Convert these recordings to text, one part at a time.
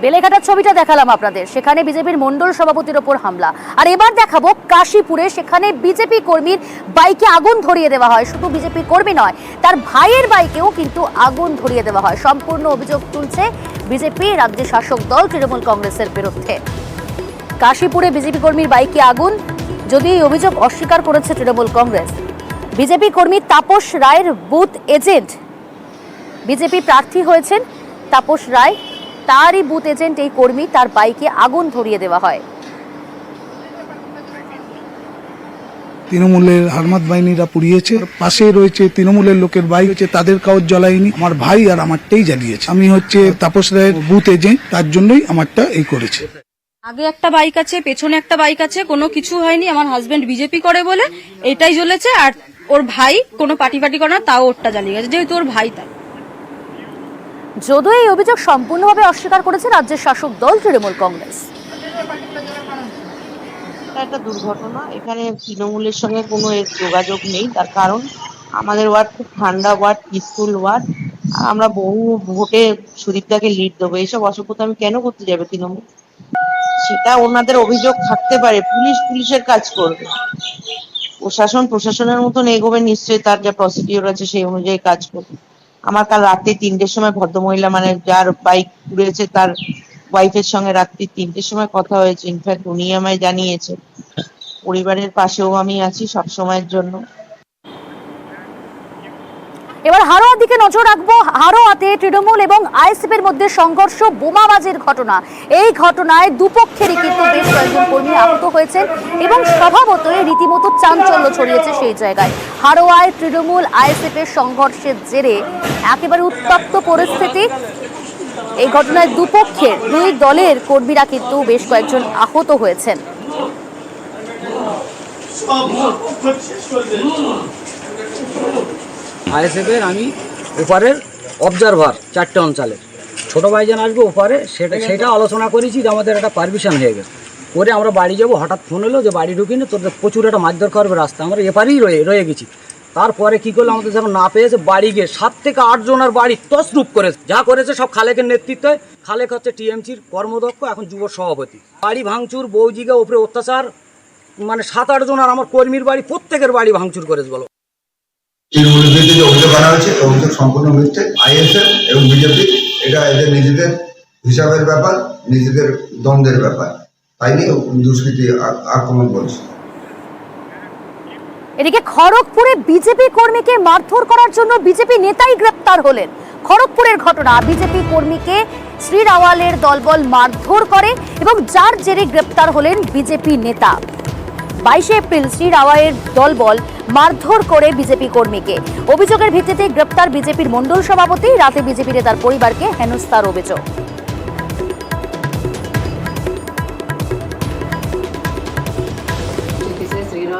বেলেঘাটার ছবিটা দেখালাম আপনাদের, সেখানে বিজেপির মণ্ডল সভাপতির ওপর হামলা। আর এবার দেখাবো কাশীপুরে, সেখানে বিজেপি কর্মীর বাইকে আগুন ধরিয়ে দেওয়া হয়। শুধু বিজেপি কর্মী নয়, তার ভাইয়ের বাইকেও কিন্তু আগুন ধরিয়ে দেওয়া হয়। সম্পূর্ণ অভিযোগ তুলছে বিজেপি রাজ্যের শাসক দল তৃণমূল কংগ্রেসের বিরুদ্ধে। কাশীপুরে বিজেপি কর্মীর বাইকে আগুন, যদি এই অভিযোগ অস্বীকার করেছে তৃণমূল কংগ্রেস। বিজেপি কর্মী তাপস রায়ের বুথ এজেন্ট, বিজেপি প্রার্থী হয়েছেন তাপস রায়, তারই বুথ এজেন্ট এই কর্মী, তার বাইকে আগুন ধরিয়ে দেওয়া হয়। তৃণমূলের হারমাত বাহিনীরা পুড়িয়েছে, পাশে রয়েছে তৃণমূলের লোকের বাইক হচ্ছে, তাদের কাউর জ্বলায়নি, আমার ভাই আর আমারটাই জ্বালিয়েছে। আমি হচ্ছে তাপস রায়ের বুথ এজেন্ট, তার জন্যই আমারটা এই করেছে। আগে একটা বাইক আছে, পেছনে একটা বাইক আছে, কোনো কিছু হয়নি। আমার হাজবেন্ড বিজেপি করে বলে এটাই জ্বলেছে, আর ওর ভাই কোনো পার্টি করে না, তাও ওরটা জ্বালিয়ে গেছে, যেহেতু ওর ভাই। তাই যদিও এই অভিযোগ সম্পূর্ণভাবে অস্বীকার করেছে রাজ্যের শাসক দল তৃণমূল কংগ্রেস। একটা দুর্ঘটনা, এখানে তৃণমূলের সঙ্গে কোনো এর যোগাযোগ নেই। তার কারণ আমাদের ওয়ার্ড খুব ঠান্ডা ওয়ার্ড, পিসফুল ওয়ার্ড। আমরা বহু ভোটে সুদীপদাকে লিড দেবো। এইসব অসভ্যতা আমি কেন করতে যাবে তৃণমূল? সেটা ওনাদের অভিযোগ থাকতে পারে, পুলিশের কাজ করবে, প্রশাসনের মতন এগোবে নিশ্চয়ই, তার যা প্রসিডিওর আছে সেই অনুযায়ী কাজ করবে। আমার কাল রাত্রি 3টের সময় ভদ্রমহিলা, মানে যার বাইক পুড়েছে তার ওয়াইফের সঙ্গে রাত্রি 3টের সময় কথা হয়েছে। ইনফ্যাক্ট উনি আমায় জানিয়েছে। পরিবারের পাশেও আমি আছি সব সময়ের জন্য। এবার হারোয়ার দিকে নজর রাখবো। হারোয়াতে তৃণমূল এবং আইএসএফ এর মধ্যে সংঘর্ষ, বোমাবাজির ঘটনা। এই ঘটনায় দুপক্ষেরই কিন্তু বেশ কয়েকজন কর্মী আহত হয়েছেন এবং স্বভাবতই রীতিমতো চাঞ্চল্য ছড়িয়েছে সেই জায়গায়। হারোয়ায় তৃণমূল আইএসএফ এর সংঘর্ষের জেরে একেবারে উত্তপ্ত পরিস্থিতি। এই ঘটনায় দুপক্ষের দুই দলের কর্মীরা কিন্তু বেশ কয়েকজন আহত হয়েছেন। আইএসএফের আমি ওপারের অবজারভার 4টে অঞ্চলের ছোটো ভাইজান আসবে ওপারে, সেটা আলোচনা করেছি যে আমাদের একটা পারমিশন হয়ে গেছে। করে আমরা বাড়ি যাব, হঠাৎ ফোন এলো যে বাড়ি ঢুকিনি, তোদের প্রচুর একটা মারধর করবে রাস্তা। আমরা এপারেই রয়ে গেছি। তারপরে কি করলো, আমাদের যখন না পেয়েছে বাড়ি গিয়ে 7 থেকে 8 জনের বাড়ি তছরূপ করেছে। যা করেছে সব খালেকের নেতৃত্বে। খালেক হচ্ছে টিএমসির কর্মদক্ষ, এখন যুব সভাপতি। বাড়ি ভাঙচুর, বৌজিগা উপরে অত্যাচার, মানে 7-8 জন আর আমার কর্মীর বাড়ি, প্রত্যেকের বাড়ি ভাঙচুর করেছে। বলো তৃণমূলের বিরুদ্ধে যে অভিযোগ আনা হয়েছে, অভিযোগ সম্পূর্ণ মিথ্যে। আইএসএফ এবং বিজেপি এটা এদের নিজেদের হিসাবের ব্যাপার, নিজেদের দ্বন্দ্বের ব্যাপার, তাই নিয়ে দুষ্কৃতী আক্রমণ করছে। এদিকে খড়গপুরে বিজেপি কর্মীকে মারধর করার জন্য বিজেপি নেতাই গ্রেপ্তার হলেন। খড়গপুরের ঘটনা, বিজেপি কর্মীকে শ্রী রাওয়ালের দলবল মারধর করে এবং যার জেরে গ্রেপ্তার হলেন বিজেপি নেতা। 22 এপ্রিল শ্রী রাওয়ালের দলবল মারধর করে বিজেপি কর্মীকে। অভিযোগের ভিত্তিতে গ্রেপ্তার বিজেপির মণ্ডল সভাপতি। রাতে বিজেপি নেতার পরিবারকে হেনস্থার অভিযোগ।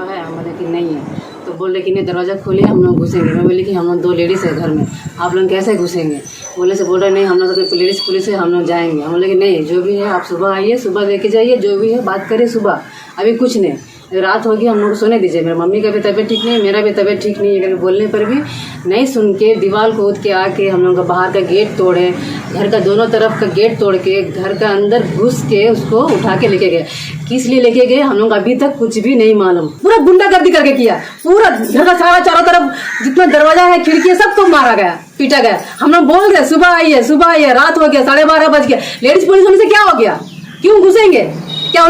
है, हम बोले कि नहीं है। तो बोले कि नहीं, दरवाज़ा खोलिए, हम लोग घुसेंगे। मैं बोले कि हम लोग 2 लेडीज़ है घर में, आप लोग कैसे घुसेंगे? बोले से बोल रहे नहीं, हम लोग तो लेडीज़ पुलिस है, हम लोग जाएंगे। हम बोले कि नहीं, जो भी है आप सुबह आइए, सुबह लेके जाइए, जो भी है बात करिए सुबह, अभी कुछ नहीं। रात होगी, हम लोग को सोने दीजिए। मेरी मम्मी का भी तबीयत ठीक नहीं, मेरा भी तबीयत ठीक नहीं है। बोलने पर भी नहीं सुन के दीवार को कूद के आके हम लोग का बाहर का गेट तोड़े, घर का दोनों तरफ का गेट तोड़ के घर का अंदर घुस के उसको उठा के लेके गए। किस लिए लेके गए हम लोग अभी तक कुछ भी नहीं मालूम। पूरा गुंडागर्दी करके किया, पूरा घर का सारा चारों तरफ जितना दरवाजा है, खिड़की है, सबको मारा गया, पीटा गया। हम लोग बोल गए सुबह आइए, सुबह आइए। रात हो गया, 12:30 बज गया। लेडीज पुलिस होने से क्या हो गया? क्यों घुसेंगे? क्या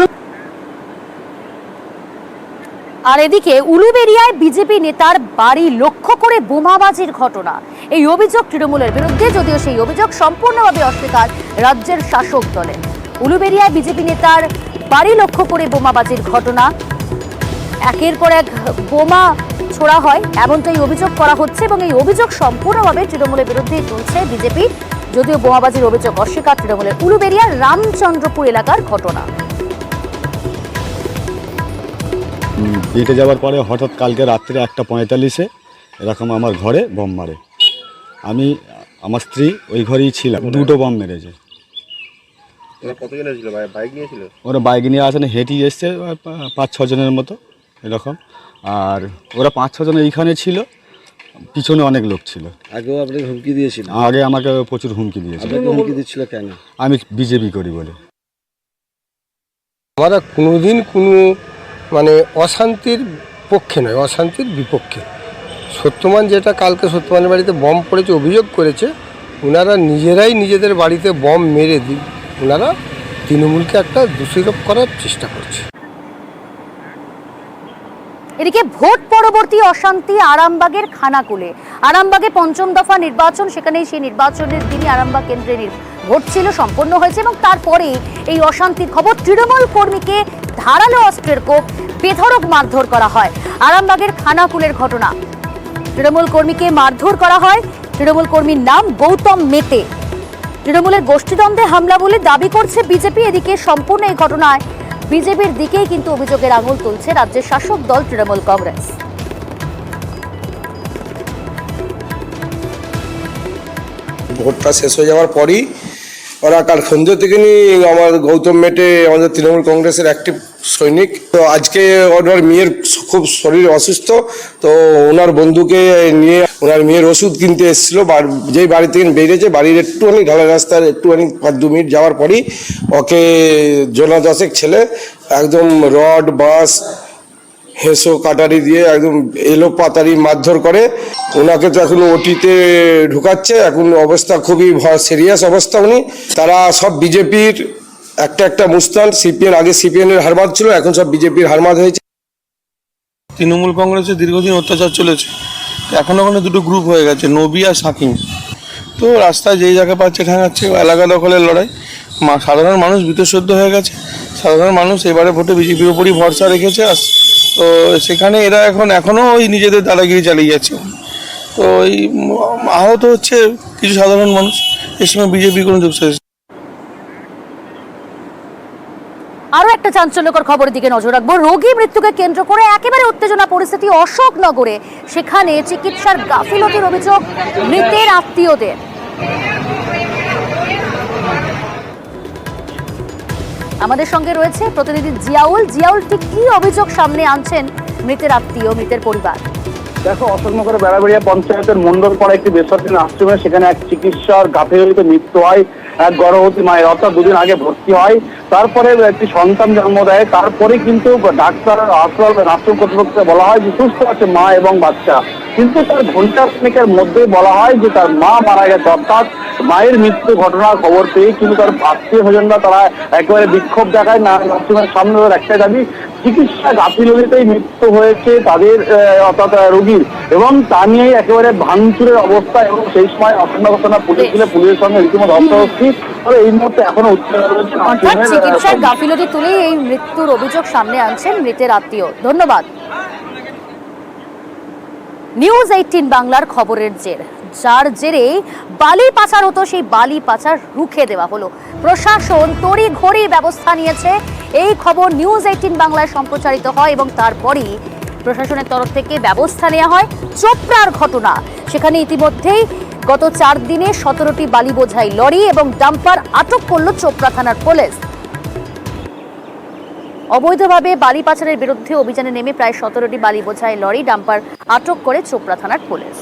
আর এদিকে উলুবেড়িয়ায় বিজেপি নেতার বাড়ি লক্ষ্য করে বোমাবাজির ঘটনা। এই অভিযোগ তৃণমূলের বিরুদ্ধে, যদিও সেই অভিযোগ সম্পূর্ণভাবে অস্বীকার রাজ্যের শাসক দলের। উলুবেড়িয়ায় বিজেপি নেতার বাড়ি লক্ষ্য করে বোমাবাজির ঘটনা, একের পর এক বোমা ছোড়া হয় এমনটাই অভিযোগ করা হচ্ছে এবং এই অভিযোগ সম্পূর্ণভাবে তৃণমূলের বিরুদ্ধেই তুলছে বিজেপি, যদিও বোমাবাজির অভিযোগ অস্বীকার তৃণমূলের। উলুবেড়িয়ার রামচন্দ্রপুর এলাকার ঘটনা। পেটে যাওয়ার পরে হঠাৎ কালকে রাত্রে 1:45-এ এরকম আমার ঘরে বম মারে। আমি আমার স্ত্রী ওই ঘরেই ছিলাম। 2টো বম মেরেছে। কতজন ছিল? বাইক নিয়েছিল? ওরা বাইক নিয়ে আসেন, হেঁটেই এসছে 5-6 জনের মতো এরকম। আর ওরা 5-6 জন এইখানে ছিল। পিছনে অনেক লোক ছিল। আগেও আপনাকে হুমকি দিয়েছিল? আগে আমাকে প্রচুর হুমকি দিয়েছিল। আপনাকে হুমকি দিচ্ছিল কেন? আমি বিজেপি করি বলে। আমরা কোনোদিন কোনো মানে অশান্তির পক্ষে নয়, অশান্তির বিপক্ষে। সত্যমান যেটা কালকে সত্যমানের বাড়িতে বম পড়েছে অভিযোগ করেছে, ওনারা নিজেরাই নিজেদের বাড়িতে বম মেরে ওনারা তৃণমূলকে একটা দোষারোপ করার চেষ্টা করছে। এদিকে ভোট পরবর্তী অশান্তি আরামবাগের খানাকুলে। আরামবাগে পঞ্চম দফা নির্বাচন, সেখানে সেই নির্বাচনের দিনই আরামবাগ কেন্দ্রে ভোট ছিল, সম্পন্ন হয়েছে এবং তারপরে এই অশান্তির খবর। তৃণমূল কর্মীকে ধারালো অস্ত্রের কোপ, বেধড়ক মারধর করা হয়। আরামবাগের খানাকুলের ঘটনা, তৃণমূল কর্মীকে মারধর করা হয়। তৃণমূল কর্মীর নাম গৌতম মেতে। তৃণমূলের গোষ্ঠীদ্বন্দ্বে হামলা বলে দাবি করছে বিজেপি। এদিকে সম্পূর্ণ এই ঘটনায় বিজেপির দিকেই কিন্তু অভিযোগের আঙুল তুলছে রাজ্যের শাসক দল তৃণমূল কংগ্রেস। ভোটটা শেষ হয়ে যাওয়ার পরই ওরা কাল সন্ধ্যে থেকে আমার গৌতম মেটে আমাদের তৃণমূল কংগ্রেসের অ্যাক্টিভ সৈনিক, তো আজকে ওনার মেয়ের খুব শরীর অসুস্থ, তো ওনার বন্ধুকে নিয়ে ওনার মেয়ের ওষুধ কিনতে এসেছিল। যেই বাড়ি থেকে বেরিয়েছে, বাড়ির একটুখানি ঢালা রাস্তার একটুখানি 5-2 মিনিট যাওয়ার পরই ওকে জোনা দশেক ছেলে একদম রড বাঁশ হেঁসো কাটারি দিয়ে একদম এলো পাতারি মারধর করে। ওনাকে তো এখন ওটিতে ঢুকাচ্ছে, এখন অবস্থা খুবই সিরিয়াস অবস্থা। উনি তারা সব বিজেপির একটা মুস্তান। সিপিএম আগে সিপিএম এর হারমাদ ছিল, এখন সব বিজেপির হারমাদ হয়েছে। তৃণমূল কংগ্রেসের দীর্ঘদিন অত্যাচার চলেছে, এখন ওখানে দুটো গ্রুপ হয়ে গেছে, নবী আর সাকিম। তো রাস্তায় যেই জায়গা পাচ্ছে ঠেঙাচ্ছে, এলাকা দখলের লড়াই। সাধারণ মানুষ বিতঃসদ্য হয়ে গেছে। সাধারণ মানুষ এবারে ভোটে বিজেপির উপরই ভরসা রেখেছে। তো সেখানে এরা এখনও ওই নিজেদের দাদাগিরি চালিয়ে যাচ্ছে। তো এই আহত হচ্ছে কিছু সাধারণ মানুষ, এর সঙ্গে বিজেপি কোনো যোগসাজ। আরো একটা চাঞ্চল্যকর খবরের দিকে নজর রাখবো। রোগী মৃত্যুকে কেন্দ্র করে একেবারে উত্তেজনা পরিস্থিতি অশোকনগরে। সেখানে চিকিৎসার গাফিলতির অভিযোগ মৃতের আত্মীয়দের। আমাদের সঙ্গে রয়েছে প্রতিনিধি জিয়াউল। জিয়াউল, ঠিক কি অভিযোগ সামনে আনছেন মৃতের আত্মীয়, মৃতের পরিবার? দেখো, অশোকনগরের বেড়াবেড়িয়া পঞ্চায়েতের মন্ডলপাড়া একটি বেসরকারি আশ্রমে সেখানে এক চিকিৎসার গাফিলতিতে মৃত্যু হয় এক গর্ভবতী মায়ের। অর্থাৎ 2 দিন আগে ভর্তি হয়, তারপরে একটি সন্তান জন্ম দেয়। তারপরে কিন্তু ডাক্তার আশ্রম কর্তৃপক্ষকে বলা হয় যে সুস্থ আছে মা এবং বাচ্চা, কিন্তু তার ঘন্টা খানেকের মধ্যেই বলা হয় যে তার মা মারা গেছে। অর্থাৎ মায়ের মৃত্যু ঘটনার খবর পেয়ে কিন্তু তার আত্মীয় স্বজনরা তারা একেবারে বিক্ষোভ দেখায়। না, আশ্রমের সামনে একটাই দাবি, চিকিৎসা গাফিলতিতেই মৃত্যু হয়েছে তাদের অর্থাৎ রোগীর, এবং তা নিয়েই একেবারে ভাঙচুরের অবস্থা। এবং সেই সময় অশোকনগর থানা পুলিশ ছিল, পুলিশের সঙ্গে রীতিমতো অস্ত্রশস্ত্র। তবে এই মুহূর্তে এখনো অর্থাৎ চিকিৎসার গাফিলতি তুলেই এই মৃত্যুর অভিযোগ সামনে আনছেন মৃতের আত্মীয়। ধন্যবাদ। নিউজ 18 বাংলার খবরের জের, যার জেরে বালি পাচার হতো, সেই বালি পাচার রুখে দেওয়া হলো। প্রশাসন তড়িঘড়ি ব্যবস্থা নিয়েছে। এই খবর নিউজ 18 বাংলায় সম্প্রচারিত হয় এবং তারপরই প্রশাসনের তরফ থেকে ব্যবস্থা নেওয়া হয়। চোপড়ার ঘটনা, সেখানে ইতিমধ্যেই গত 4 দিনে 17টি বালি বোঝাই লরি এবং ডাম্পার আটক করল চোপড়া থানার পুলিশ। অবৈধভাবে বালি পাচারের বিরুদ্ধে অভিযানে নেমে প্রায় 17টি বালি বোঝাই লরি ডাম্পার আটক করে চোপড়া থানার পুলিশ।